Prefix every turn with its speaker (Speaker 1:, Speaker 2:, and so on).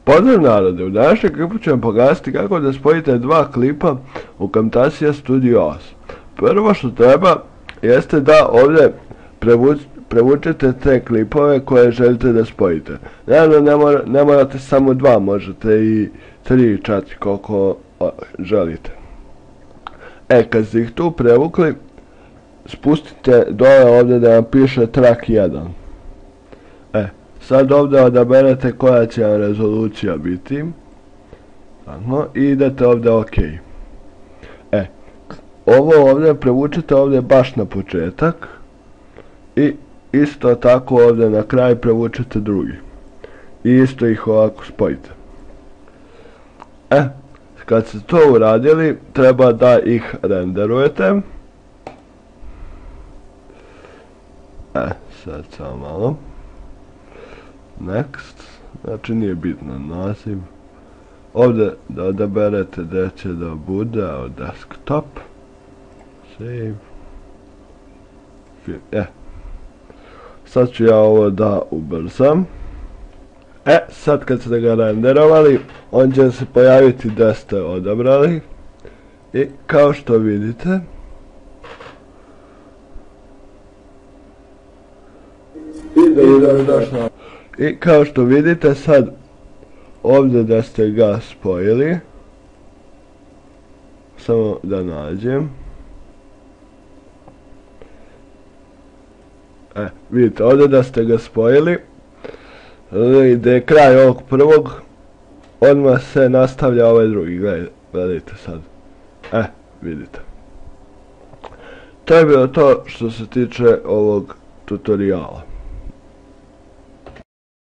Speaker 1: Pozdrav narode, u današnjem klipu ću vam pokazati kako da spojite dva klipa u Camtasia Studio 8. Prvo što treba jeste da ovdje prevučete te klipove koje želite da spojite. Naravno ne morate samo dva, možete i 3, 4 koliko želite. Kad ste ih tu prevukli, spustite dole ovdje da vam piše track 1. Sad ovdje odaberete koja će vam rezolucija biti. I idete ovdje OK. Ovo ovdje prevučete ovdje baš na početak. I isto tako ovdje na kraj prevučete drugi. I isto ih ovako spojite. Kad ste to uradili, treba da ih renderujete. Sad samo malo. Next, znači nije bitno naziv. Ovdje da odaberete gdje će da bude, desktop. Save. Sad ću ja ovo da ubrzam. Sad kad ste ga renderovali, on će se pojaviti da ste odabrali. I kao što vidite, sad ovdje da ste ga spojili, samo da nađem. Vidite ovdje da ste ga spojili, gdje je kraj ovog prvog, odmah se nastavlja ovaj drugi, gledajte sad. Vidite. To je bilo to što se tiče ovog tutoriala.